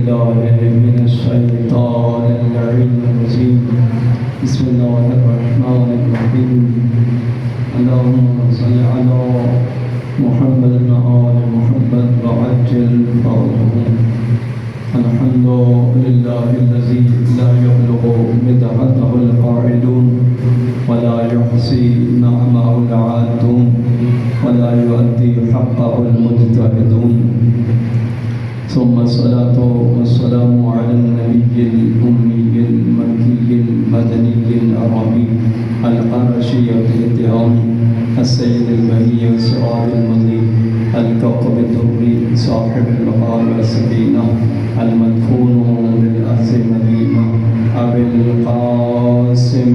بالله من الشيطان اللعين الرجيم بسم الله الرحمن الرحيم اللهم صل على محمد وآل محمد وعجل فرجهم الحمد لله الذي لا يبلغ مدحته القاعدون ولا يحصي نعمه العادون ولا يؤدي حقه المجتهدون ثم الصلاة والسلام على النبي الأمي المكي المدني العربي القرشي الاتهامي السيد البهي السراج المضيء الكوكب الدري صاحب الوقار والسكينة المدفون بالأرض مدينة أبي القاسم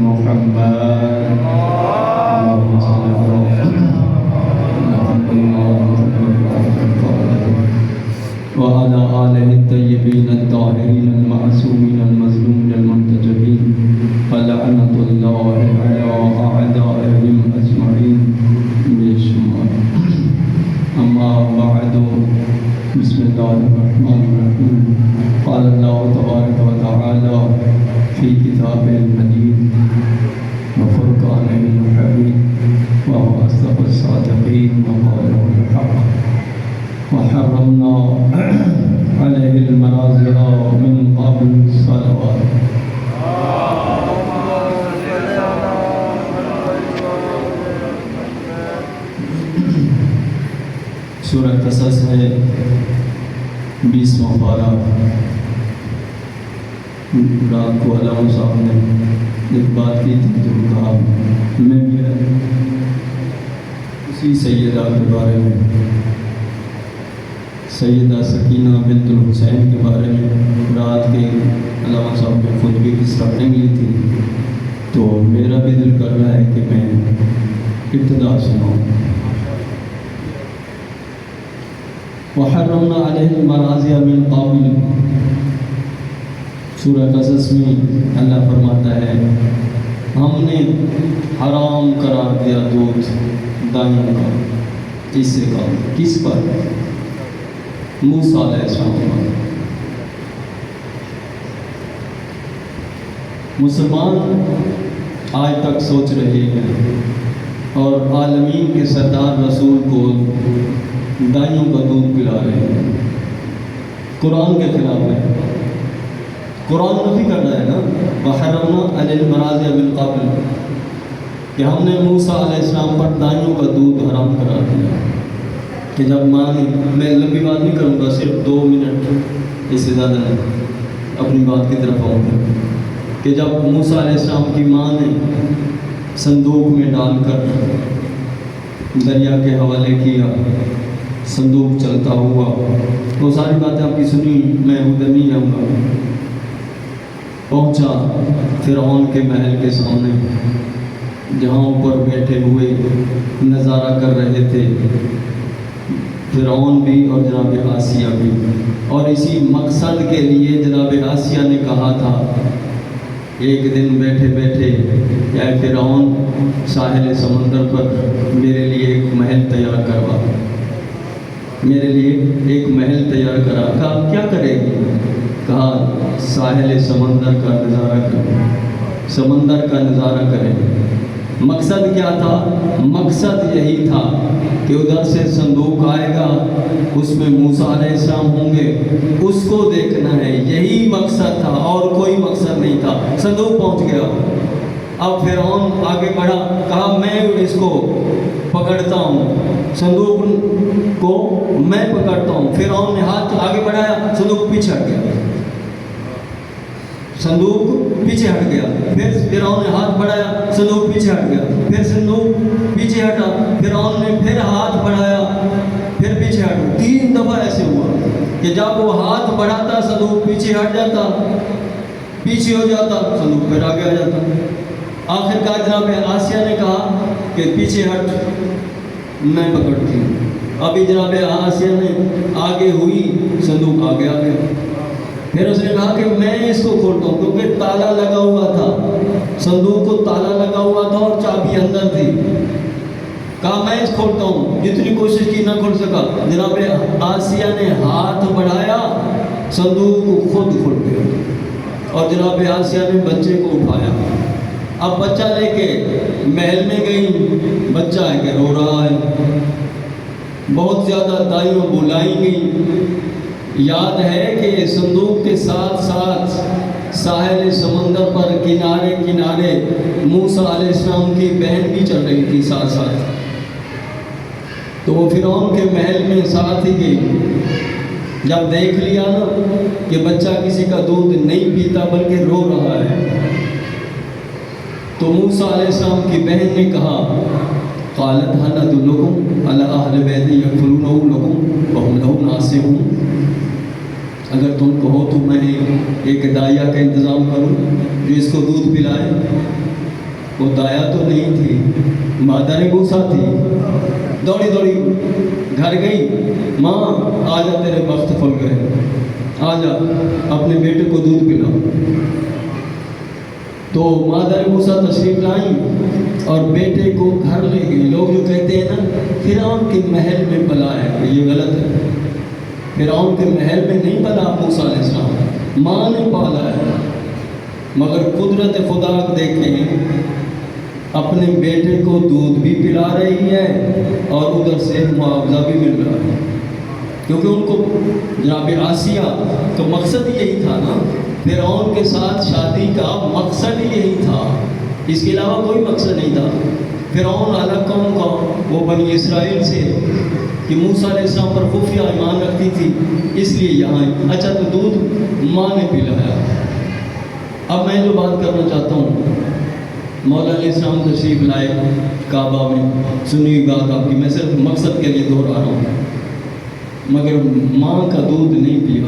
محمد اللهم صل على وعلى آله الطيبين الطاهرين المعصومين المظلومين المنتجبين ولعنة الله على أعدائهم أجمعين بشمال أما بعد بسم الله الرحمن الرحيم قال الله تبارك وتعالى في كتابه المجيد وفرقانه الحميد وهو أصدق الصادقين وقوله الحق وحرمنا عليه المنازل من قبل الصلوات سورہ قصص ہے 20واں پارہ. رات کو علامہ صاحب نے ایک بات کی تھی جو کہا میں بھی اسی سیدہ کے بارے میں سیدہ سکینہ بنت الحسین کے بارے میں رات کے علامہ صاحب نے خطبے کی سٹارٹنگ لی تھی تو میرا بھی دل کر رہا ہے کہ میں ابتدا سناؤں. وحرمنا علیہ المراضع من قبل. سورہ قصص میں اللہ فرماتا ہے ہم نے حرام قرار دیا دودھ دائیوں کا. کس سے کہا؟ کس پر؟ موسیٰ علیہ السلام پر. مسلمان آج تک سوچ رہے ہیں اور عالمین کے سردار رسول کو دائیوں کا دودھ پلا رہے ہیں. قرآن کے خلاف ہے. قرآن نفی کر رہا ہے نا وحرمنا علی المراضع من قبل کہ ہم نے موسیٰ علیہ السلام پر دائیوں کا دودھ حرام قرار دیا. کہ جب ماں نے, میں لمبی بات نہیں کروں گا, صرف 2 منٹ اس سے زیادہ نہیں, اپنی بات کی طرف آؤں گا. کہ جب موسیٰ علیہ السلام کی ماں نے صندوق میں ڈال کر دریا کے حوالے کیا, صندوق چلتا ہوا, وہ ساری باتیں آپ کی سنی, میں ادھر نہیں جاؤں گا. پہنچا فرعون کے محل کے سامنے جہاں اوپر بیٹھے ہوئے نظارہ کر رہے تھے فرعون بھی اور جناب آسیہ بھی. اور اسی مقصد کے لیے جناب آسیہ نے کہا تھا ایک دن بیٹھے بیٹھے اے فرعون ساحل سمندر پر میرے لیے ایک محل تیار کروا, میرے لیے ایک محل تیار کرا. کہا کیا کرے گی؟ کہا ساحل سمندر کا نظارہ کریں, سمندر کا نظارہ کریں. مقصد کیا تھا؟ مقصد یہی تھا کہ ادھر سے صندوق آئے گا, اس میں موسیٰ علیہ السلام ہوں گے, اس کو دیکھنا ہے. یہی مقصد تھا اور کوئی مقصد نہیں تھا. صندوق پہنچ گیا. اب فرعون آگے بڑھا, کہا میں اس کو پکڑتا ہوں, صندوق کو میں پکڑتا ہوں. فرعون نے ہاتھ آگے بڑھایا, صندوق پیچھے ہٹ گیا. صندوق پیچھے ہٹ گیا. پھر فرعون نے ہاتھ بڑھایا, صندوق پیچھے ہٹ گیا. پھر صندوق پیچھے ہٹا, فرعون نے پھر ہاتھ بڑھایا, پھر پیچھے ہٹ گیا. 3 دفعہ ایسے ہوا کہ جب وہ ہاتھ بڑھاتا صندوق پیچھے ہٹ جاتا, پیچھے ہو جاتا صندوق پھر آگے آ جاتا. آخر کار جناب آسیہ نے کہا کہ پیچھے ہٹ, میں پکڑتی ہوں. ابھی جناب آسیہ نے آگے ہوئی, صندوق آگے آ گیا. پھر اس نے کہا کہ میں اس کو کھولتا ہوں, کیونکہ تالا لگا ہوا تھا, صندوق کو تالا لگا ہوا تھا اور چابی اندر تھی. کہا میں اس کھولتا ہوں، جتنی کوشش کی نہ کھول سکا۔ جناب آسیہ نے ہاتھ بڑھایا، صندوق خود کھل گیا اور جناب آسیہ نے بچے کو اٹھایا۔ اب بچہ لے کے محل میں گئی، بچہ ہے کہ رو رہا ہے، بہت زیادہ دائیوں بلائی گئی۔ یاد ہے کہ صندوق کے ساتھ ساتھ ساحل سمندر پر کنارے کنارے موسیٰ علیہ السلام کی بہن بھی چل رہی تھی ساتھ ساتھ، تو وہ فرعون کے محل میں ساتھ ہی گئی۔ جب دیکھ لیا نا کہ بچہ کسی کا دودھ نہیں پیتا بلکہ رو رہا ہے، تو موسیٰ علیہ السلام کی بہن نے کہا قالت هل ادلکم علی اہل بیت یکفلونہ لکم وہم لہ ناصحون، اگر تم کہو تو میں ایک دایا کا انتظام کروں جو اس کو دودھ پلائے۔ وہ دایا تو نہیں تھی، مادر موسیٰ تھی۔ دوڑی دوڑی گھر گئی، ماں آ جا تیرے بخت کھل گئے، آ جا اپنے بیٹے کو دودھ پلا۔ تو مادر موسیٰ تشریف لائیں اور بیٹے کو گھر لے گئی۔ لوگ جو کہتے ہیں نا فرعون کے محل میں پلا ہے، یہ غلط ہے۔ فرعون کے محل میں نہیں پلا موسیٰ علیہ السلام، ماں نے پالا ہے۔ مگر قدرت خدا دیکھیں، اپنے بیٹے کو دودھ بھی پلا رہی ہے اور ادھر سے معاوضہ بھی مل رہا ہے، کیونکہ ان کو جناب آسیہ کا مقصد یہی تھا نا، فرعون کے ساتھ شادی کا مقصد یہی تھا، اس کے علاوہ کوئی مقصد نہیں تھا۔ فرعون الگ قوم کا، وہ بنی اسرائیل سے کہ موسیٰ علیہ السلام پر خفیہ ایمان رکھتی تھی، اس لیے یہاں اچھا تو دودھ ماں نے پلایا۔ اب میں جو بات کرنا چاہتا ہوں، مولا علیہ السلام تشریف لائے کعبہ میں، سنی ہوئی بات آپ کی، میں صرف مقصد کے لیے دہرا رہا ہوں، مگر ماں کا دودھ نہیں پیا۔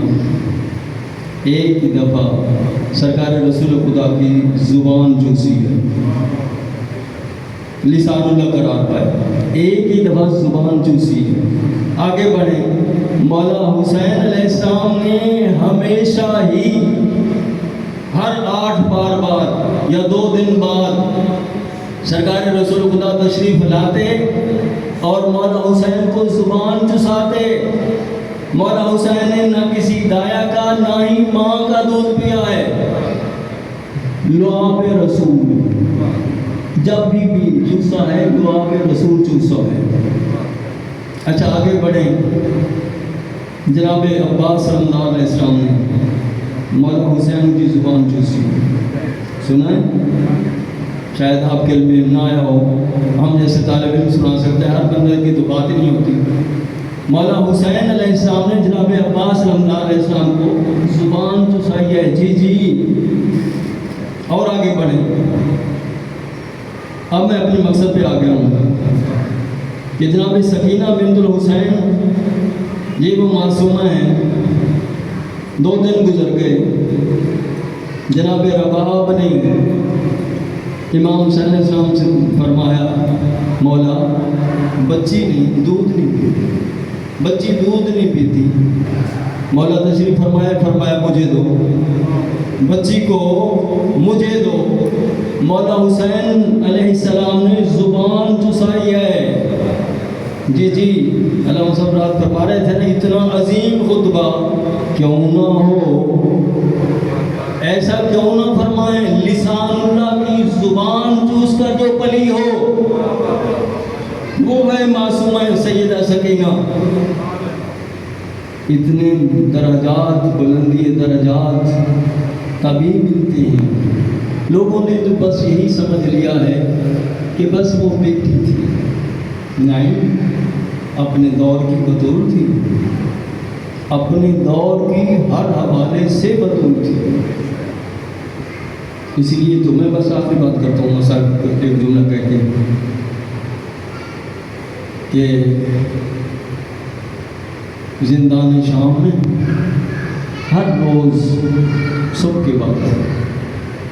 ایک ہی دفعہ سرکار رسول خدا کی زبان چوسی ہے، لسان اللہ قرار پائے، ایک ہی دفعہ زبان چوسی ہے۔ آگے بڑھیں، مولا حسین علیہ السلام نے ہمیشہ ہی ہر 8 بار بعد یا 2 دن بعد سرکار رسول خدا تشریف لاتے اور مولا حسین کو زبان چساتے۔ مولا حسین نے نہ کسی دایا کا نہ ہی ماں کا دودھ پیا ہے، لعاب رسول جب بھی چوسا ہے، لعاب رسول چوسا ہے۔ اچھا آگے بڑھیں، جناب عباس صلی اللہ علیہ السلام نے مولا حسین کی زبان چوسی، سنا ہے؟ شاید آپ کے علم میں نہ آیا ہو، ہم جیسے طالب علم سنا سکتے ہیں، ہر بندے کی تو بات ہی نہیں ہوتی۔ مولا حسین علیہ السلام نے جناب عباس صلی اللہ علیہ السلام کو زبان چسائی ہے، جی جی۔ اور آگے بڑھیں، اب میں اپنے مقصد پہ آ گیا ہوں کہ جناب سکینہ بنت الحسین یہ وہ معصومہ ہیں۔ 2 دن گزر گئے، جناب رباب نے امام حسین علیہ السلام سے فرمایا مولا بچی نہیں دودھ نہیں پیتی، بچی دودھ نہیں پیتی۔ مولا تشریف فرمایا مجھے دو، بچی کو مجھے دو۔ مولا حسین علیہ السلام نے زبان چسائی ہے، جی جی۔ علامہ صاحب رات فرما رہے تھے نا، اتنا عظیم خطبہ کیوں نہ ہو، ایسا کیوں نہ فرمائیں لسان اللہ کی زبان چوس کر جو پلی ہو، وہ ہے معصومہ سیدہ سکینہ۔ اتنے درجات، بلندی درجات تبھی ملتے ہیں۔ لوگوں نے تو بس یہی سمجھ لیا ہے کہ بس وہ بیٹی تھی، نہیں، اپنے دور کی بطور تھی، اپنے دور کی ہر حوالے سے بطور تھی۔ اسی لیے تو میں بس آخری بات کرتا ہوں، مسائل ایک جملہ کہہ کے کہ زندان شام میں ہر روز صبح کے وقت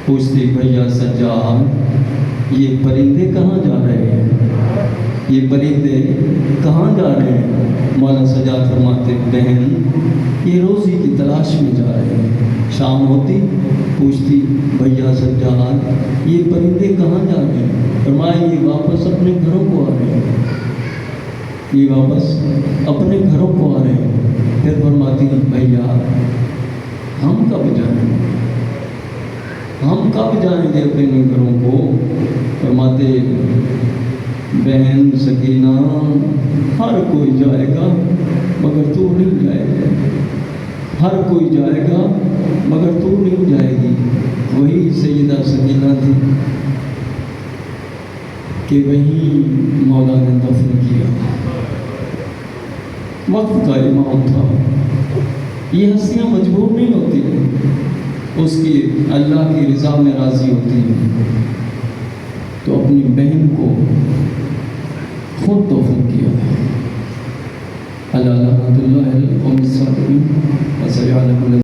پوچھتے بھیا سجاد یہ پرندے کہاں جا رہے ہیں، یہ پرندے کہاں جا رہے ہیں؟ مولا سجاد فرماتے بہن یہ روزی کی تلاش میں جا رہے ہیں. شام ہوتی پوچھتی بھیا سجاد یہ پرندے کہاں جا رہے ہیں؟ فرمایا یہ واپس اپنے گھروں کو آ رہے ہیں، یہ واپس اپنے گھروں کو آ رہے ہیں. پھر فرماتی بھیا ہم کب جائیں گے، ہم کب جائیں گے اپنے گھروں کو؟ فرماتے بہن سکینہ ہر کوئی جائے گا مگر تو نہیں جائے گا، ہر کوئی جائے گا مگر تو نہیں جائے گی. وہی سیدہ سکینہ تھی کہ وہیں مولا نے دفن کیا. وقت کا امام تھا. یہ ہستیاں مجبور نہیں ہوتی، اس کی اللہ کی رضا میں راضی ہوتی ہیں. تو اپنی بہن کو خود دفن کیا. اللہ رحمۃ اللہ علیہ وسلم